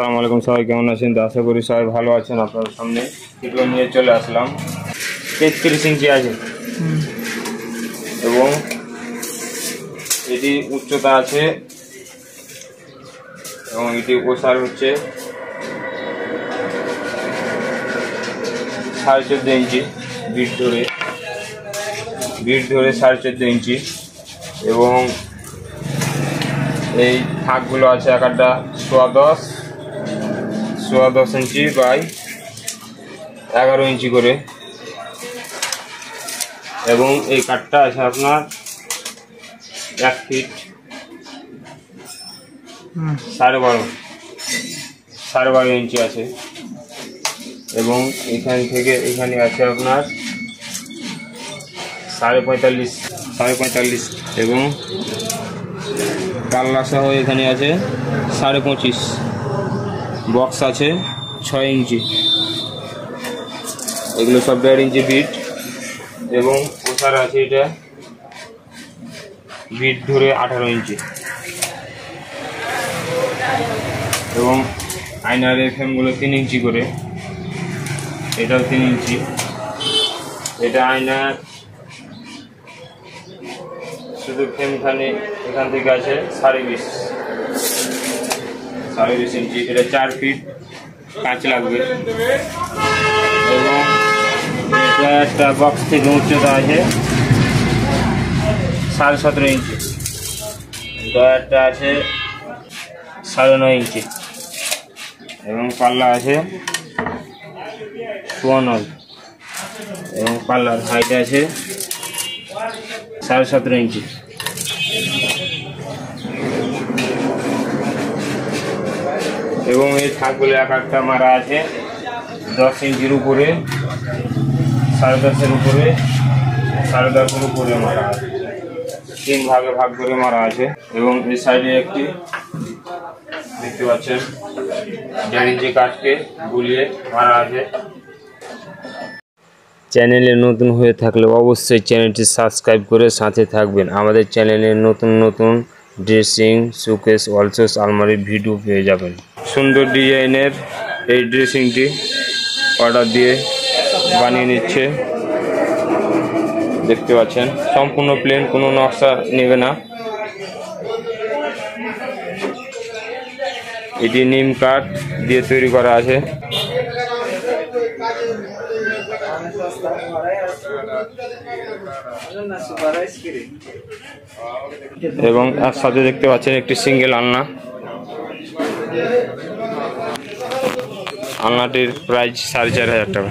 আসসালামু আলাইকুম, সবাই কেমন আছেন? তো আশা করি সবাই ভালো আছেন। আপনার সামনে ভিডিও নিয়ে চলে আসলাম। 33 ইঞ্চি আছে এবং এটি উচ্চতা আছে এবং এটি ওসার হচ্ছে 14.5 ইঞ্চি, বিট ধরে 14.5 ইঞ্চি এবং এই থাকগুলো আছে এক একটা 10 ইঞ্চি বাই 11 ইঞ্চি করে এবং এই কাঠটা আছে আপনার 1 ফিট 12.5 ইঞ্চি আছে এবং এখান থেকে এখানে আছে আপনার 45.5 এবং পাল্লা সহ এখানে আছে 25.5, বক্স আছে 6 ইঞ্চি, এগুলো সব 1.5 ইঞ্চি বিট এবং ওসার আছে এটা বিট ধরে 18 ইঞ্চি এবং আয়নার ফ্রেমগুলো 3 ইঞ্চি করে, এটাও 3 ইঞ্চি। এটা আয়নার শুধু ফ্রেমখানে এখান থেকে আছে 20.5 ইঞ্চি। এটা 4 ফিট কাঁচ লাগবে এবং এটা একটা বক্স থেকে উচ্চতা আছে 17.5 ইঞ্চি, ডয়ারটা আছে 9.5 ইঞ্চি এবং পাল্লা আছে 54 এবং পাল্লার হাইট আছে 17.5 ইঞ্চি এবং এই থাকগুলো এক একটা মারা আছে 10 ইঞ্চির উপরে, 10.5 উপরে, 10.5 উপরে মারা আছে, 3 ভাগে ভাগ করে মারা আছে এবং এই সাইডে একটি দেখতে পাচ্ছেন 1.5 ইঞ্চি কাঠকে গুলিয়ে মারা আছে। চ্যানেলে নতুন হয়ে থাকলে অবশ্যই চ্যানেলটি সাবস্ক্রাইব করে সাথে থাকবেন। আমাদের চ্যানেলে নতুন নতুন ড্রেসিং, শোকেস, ওয়ালশোস, আলমারির ভিডিও পেয়ে যাবেন। সুন্দর ডিজাইনের এই ড্রেসিংটি অর্ডার দিয়ে বানিয়ে নিচ্ছে, দেখতে পাচ্ছেন সম্পূর্ণ প্লেন, কোনো নকশা নেবে না। এটি নিম কাঠ দিয়ে তৈরি করা আছে এবং এর সাথে দেখতে পাচ্ছেন একটি সিঙ্গেল আলনা। আলনাটির প্রাইস 4,500 টাকা।